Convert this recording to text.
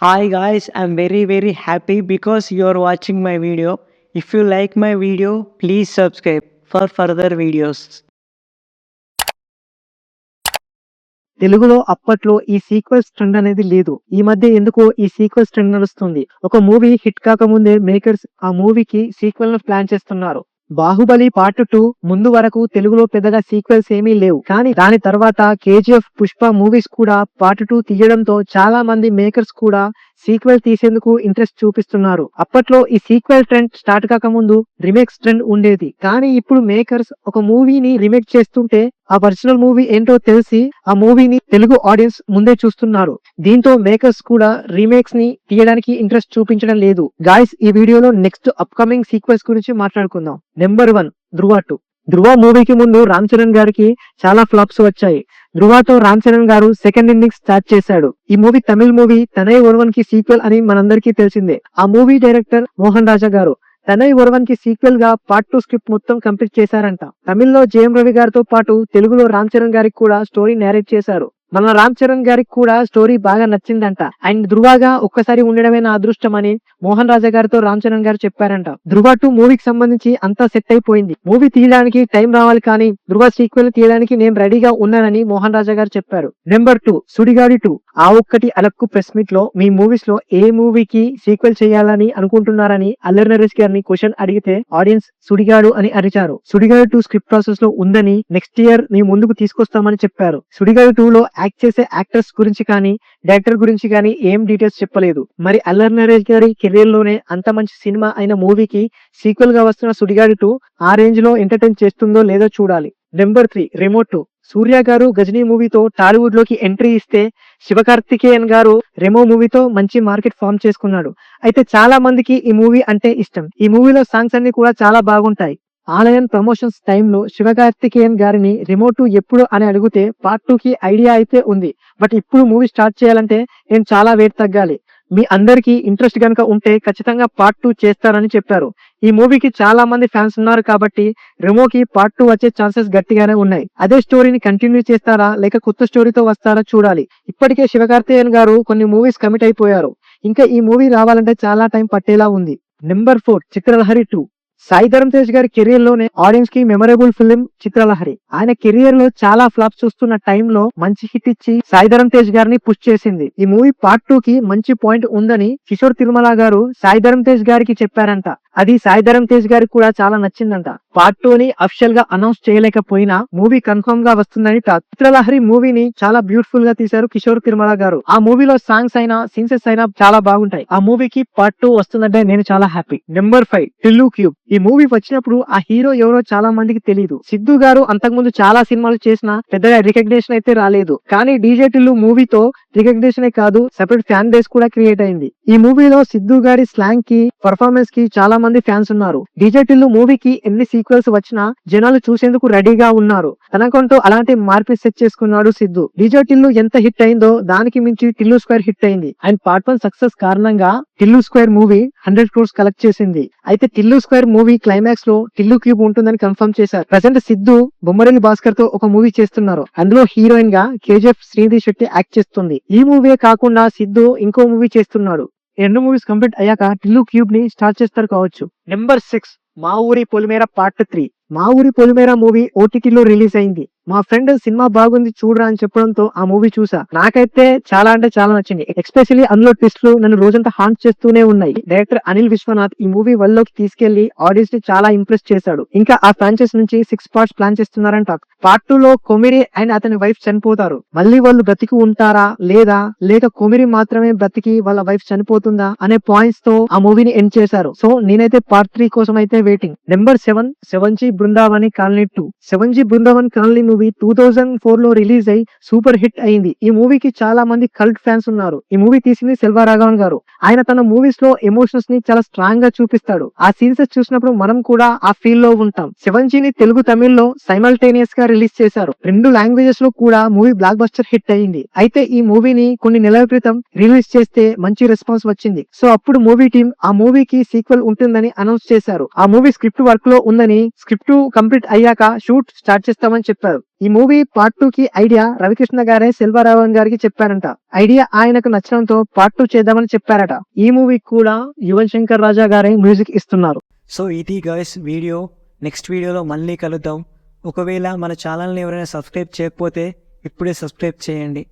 Hi guys, I'm very happy because you're watching my video. If you like my video, please subscribe for further videos. తెలుగులో అప్పట్లో ఈ sequels trend అనేది లేదు. ఈ మధ్య ఎందుకో ఈ సీక్వెల్స్ ట్రెండ్ నడుస్తుంది. ఒక మూవీ హిట్ కాకముందే మేకర్స్ ఆ మూవీకి సీక్వెల్ ను ప్లాన్ చేస్తున్నారు. బాహుబలి పార్ట్ 2 ముందు వరకు తెలుగులో పెద్దగా సీక్వెల్స్ ఏమీ లేవు. కానీ దాని తర్వాత కేజీఎఫ్, పుష్ప మూవీస్ కూడా పార్ట్ 2 తీయడంతో చాలా మంది మేకర్స్ కూడా సీక్వెల్ తీసేందుకు ఇంట్రెస్ట్ చూపిస్తున్నారు. అప్పట్లో ఈ సీక్వెల్ ట్రెండ్ స్టార్ట్ కాకముందు రీమేక్స్ ట్రెండ్ ఉండేది. కానీ ఇప్పుడు మేకర్స్ ఒక మూవీని రీమేక్ చేస్తుంటే ఆ ఒరిజినల్ మూవీ ఏంటో తెలిసి ఆ మూవీని తెలుగు ఆడియన్స్ ముందే చూస్తున్నారు. దీంతో మేకర్స్ కూడా రీమేక్స్ ని తీయడానికి ఇంట్రెస్ట్ చూపించడం లేదు. గాయ్స్, ఈ వీడియోలో నెక్స్ట్ అప్కమింగ్ సీక్వెల్స్ గురించి మాట్లాడుకుందాం. నెంబర్ 1 ధృవ 2. ధృవ మూవీకి ముందు రామ్ చరణ్ గారికి చాలా ఫ్లాప్స్ వచ్చాయి. ధృవతో రామ్ చరణ్ గారు సెకండ్ ఇన్నింగ్స్ స్టార్ట్ చేశాడు. ఈ మూవీ తమిళ మూవీ తనై ఒరువన్ కి సీక్వెల్ అని మనందరికీ తెలిసిందే. ఆ మూవీ డైరెక్టర్ మోహన్ రాజా గారు తనై ఒరువన్ కి సీక్వెల్ గా పార్ట్ 2 స్క్రిప్ట్ మొత్తం కంప్లీట్ చేశారంట. తమిళ్లో జేఎం రవి గారితో పాటు తెలుగులో రామ్ చరణ్ గారికి కూడా స్టోరీ నేరేట్ చేశారు. మన రామ్ చరణ్ గారికి కూడా స్టోరీ బాగా నచ్చిందంట. అండ్ ధృవగా ఒక్కసారి ఉండడమే నా అదృష్టం అని మోహన్ రాజా గారితో రామ్ చరణ్ గారు చెప్పారంట. ధృవ 2 మూవీకి సంబంధించి అంతా సెట్ అయిపోయింది. మూవీ తీయడానికి టైం రావాలి, కానీ ధృవ సీక్వెల్ తీయడానికి నేను రెడీగా ఉన్నానని మోహన్ రాజా గారు చెప్పారు. నెంబర్ 2 సుడిగాడి 2. ఆ ఒక్కటి అలక్కు ప్రెస్ మీట్ లో మీ మూవీస్ లో ఏ మూవీకి సీక్వెల్ చేయాలని అనుకుంటున్నారని అల్లరి నరేష్ గారిని క్వశ్చన్ అడిగితే ఆడియన్స్ సుడిగాడు అని అరిచారు. సుడిగాడు 2 స్క్రిప్ట్ ప్రాసెస్ లో ఉందని నెక్స్ట్ ఇయర్ మీ ముందుకు తీసుకొస్తామని చెప్పారు. సుడిగాడు 2 లో యాక్ట్ చేసే యాక్టర్స్ గురించి కానీ డైరెక్టర్ గురించి కానీ ఏం డీటెయిల్స్ చెప్పలేదు. మరి అల్లరి నరేష్ గారి కెరీర్ లోనే అంత మంచి సినిమా అయిన మూవీకి సీక్వెల్ గా వస్తున్న సుడిగాడు 2 ఆ రేంజ్ లో ఎంటర్టైన్ చేస్తుందో లేదో చూడాలి. నెంబర్ 3 రెమో 2. సూర్య గారు గజనీ మూవీతో టాలీవుడ్ లోకి ఎంట్రీ ఇస్తే శివకార్తికేయన్ గారు రెమో మూవీతో మంచి మార్కెట్ ఫామ్ చేసుకున్నాడు. అయితే చాలా మందికి ఈ మూవీ అంటే ఇష్టం. ఈ మూవీలో సాంగ్స్ అన్ని కూడా చాలా బాగుంటాయి. ఆలయన్ ప్రమోషన్స్ టైంలో శివకార్తికేయన్ గారిని రెమో 2 ఎప్పుడు అని అడిగితే పార్ట్ 2 కి ఐడియా అయితే ఉంది, బట్ ఇప్పుడు మూవీ స్టార్ట్ చేయాలంటే నేను చాలా వెయిట్ తగ్గాలి. మీ అందరికి ఇంట్రెస్ట్ గనుక ఉంటే ఖచ్చితంగా పార్ట్ 2 చేస్తారని చెప్పారు. ఈ మూవీకి చాలా మంది ఫ్యాన్స్ ఉన్నారు కాబట్టి రెమోకి పార్ట్ 2 వచ్చే ఛాన్సెస్ గట్టిగానే ఉన్నాయి. అదే స్టోరీని కంటిన్యూ చేస్తారా లేక కొత్త స్టోరీతో వస్తారా చూడాలి. ఇప్పటికే శివకార్తికేయన్ గారు కొన్ని మూవీస్ కమిట్ అయిపోయారు. ఇంకా ఈ మూవీ రావాలంటే చాలా టైం పట్టేలా ఉంది. నెంబర్ 4 చిత్రలహరి 2. సాయి ధరమ్ తేజ్ గారి కెరీర్ లోనే ఆడియన్స్ కి మెమరబుల్ ఫిల్మ్ చిత్రలహరి. ఆయన కెరియర్ లో చాలా ఫ్లాప్స్ చూస్తున్న టైంలో మంచి హిట్ ఇచ్చి సాయి ధరమ్ తేజ్ గారిని పుష్ చేసింది. ఈ మూవీ పార్ట్ 2 కి మంచి పాయింట్ ఉందని కిషోర్ తిరుమల గారు సాయి ధరమ్ తేజ్ గారికి చెప్పారంట. అది సాయి ధరమ్ తేజ్ గారికి కూడా చాలా నచ్చిందంట. పార్ట్ 2 ని అఫిషియల్ గా అనౌన్స్ చేయలేకపోయినా మూవీ కన్ఫర్మ్ గా వస్తుందని టాక్. చిత్రలహరి మూవీని చాలా బ్యూటిఫుల్ గా తీశారు కిషోర్ తిరుమల గారు. ఆ మూవీలో సాంగ్స్ అయినా సీన్సెస్ అయినా చాలా బాగుంటాయి. ఆ మూవీకి పార్ట్ 2 వస్తుందంటే నేను చాలా హ్యాపీ. Number 5 Tillu cube. ఈ మూవీ వచ్చినప్పుడు ఆ హీరో ఎవరో చాలా మందికి తెలియదు. సిద్ధు గారు అంతకుముందు చాలా సినిమాలు చేసినా పెద్దగా రికగ్నేషన్ అయితే రాలేదు. కానీ డీజే టిల్లు మూవీతో రికగ్నేషన్ కాదు, సెపరేట్ ఫ్యాన్ బేస్ కూడా క్రియేట్ అయింది. ఈ మూవీలో సిద్ధు గారి స్లాంగ్ కి పర్ఫార్మెన్స్ కి చాలా మంది ఫ్యాన్స్ ఉన్నారు. డీజే టిల్లు మూవీకి ఎన్ని సీక్వెల్స్ వచ్చినా జనాలు చూసేందుకు రెడీగా ఉన్నారు. తనకంటూ అలాంటి మార్పు సెట్ చేసుకున్నాడు సిద్ధు. డీజే టిల్లు ఎంత హిట్ అయిందో దానికి మించి టిల్లు స్క్వేర్ హిట్ అయింది. అండ్ పార్ట్ 1 సక్సెస్ కారణంగా Tillu square movie 100 crores collect చేసింది. అయితే టిల్లు స్క్వేర్ మూవీ క్లైమాక్స్ లో టిల్లు క్యూబ్ ఉంటుందని కన్ఫర్మ్ చేశారు. ప్రెసెంట్ సిద్ధు బొమ్మరెల్లి భాస్కర్ తో ఒక మూవీ చేస్తున్నారు. అందులో హీరోయిన్ గా కేజీఎఫ్ శ్రీనిధి శెట్టి యాక్ట్ చేస్తుంది. ఈ మూవీ కాకుండా సిద్ధు ఇంకో మూవీ చేస్తున్నాడు. 2 మూవీస్ కంప్లీట్ అయ్యాక టిల్లు క్యూబ్ ని స్టార్ట్ చేస్తారు కావచ్చు. నెంబర్ 6 మా ఊరి పొలిమేర పార్ట్ 3. మా ఊరి పొలిమేర మూవీ ఓటీటీలో రిలీజ్ అయింది. మా ఫ్రెండ్ సినిమా బాగుంది చూడరా అని చెప్పడంతో ఆ మూవీ చూసా. నాకైతే చాలా అంటే చాలా నచ్చింది. ఎస్పెషల్లీ అందులో ట్విస్ట్లు నన్ను రోజంతా హాంట్ చేస్తూనే ఉన్నాయి. డైరెక్టర్ అనిల్ విశ్వనాథ్ ఈ మూవీ వరల్డ్ తీసుకెళ్లి ఆడియన్స్ ని చాలా ఇంప్రెస్ చేశాడు. ఇంకా ఆ ఫ్రాంచైజ్ నుంచి 6 parts ప్లాన్ చేస్తున్నారంట. పార్ట్ 2 లో కొమిరి అండ్ అతని వైఫ్ చనిపోతారు. మళ్ళీ వాళ్ళు బ్రతికి ఉంటారా లేదా లేక కొమిరి మాత్రమే బ్రతికి వాళ్ళ వైఫ్ చనిపోతుందా అనే పాయింట్స్ తో ఆ మూవీని ఎండ్ చేశారు. సో నేనైతే పార్ట్ 3 కోసం అయితే waiting. Number 7 seven G Brindavani colony 2. Seven G Brindavan colony movie 2004 లో రిలీజ్ అయి సూపర్ హిట్ అయింది. ఈ మూవీకి చాలా మంది కల్ట్ ఫ్యాన్స్ ఉన్నారు. ఈ మూవీ తీసింది సెల్వారాఘవన్ గారు. ఆయన తన మూవీస్ లో ఎమోషన్స్ ని చాలా స్ట్రాంగ్ గా చూపిస్తాడు. ఆ సీన్స్ చూసినప్పుడు మనం కూడా ఆ ఫీల్ లో ఉంటాం. సెవెంజీని తెలుగు తమిళ్లో సైమల్టేనియస్ గా రిలీజ్ చేశారు. 2 లాంగ్వేజెస్ లో కూడా మూవీ బ్లాక్ బస్టర్ హిట్ అయింది. అయితే ఈ మూవీని కొన్ని నెలల క్రితం రిలీజ్ చేస్తే మంచి రెస్పాన్స్ వచ్చింది. సో అప్పుడు మూవీ టీం ఆ మూవీకి సీక్వెల్ ఉంటుందని అనౌన్స్ చేశారు. ఆ మూవీ స్క్రిప్ట్ వర్క్ లో ఉందని, స్క్రిప్ట్ కంప్లీట్ అయ్యాక షూట్ స్టార్ట్ చేస్తామని చెప్పారు. ఈ మూవీ పార్ట్ 2 కి ఐడియా రవికృష్ణ గారే సెల్వరాఘవన్ గారికి చెప్పారంట. ఐడియా ఆయనకు నచ్చడంతో పార్ట్ 2 చేద్దామని చెప్పారట. ఈ మూవీ కూడా యువన్ శంకర్ రాజా గారే మ్యూజిక్ ఇస్తున్నారు. సో ఇది గైస్ వీడియో. నెక్స్ట్ వీడియోలో మళ్ళీ కలుద్దాం. ఒకవేళ మన ఛానల్ని ఎవరైనా సబ్స్క్రైబ్ చేయకపోతే ఇప్పుడే సబ్స్క్రైబ్ చేయండి.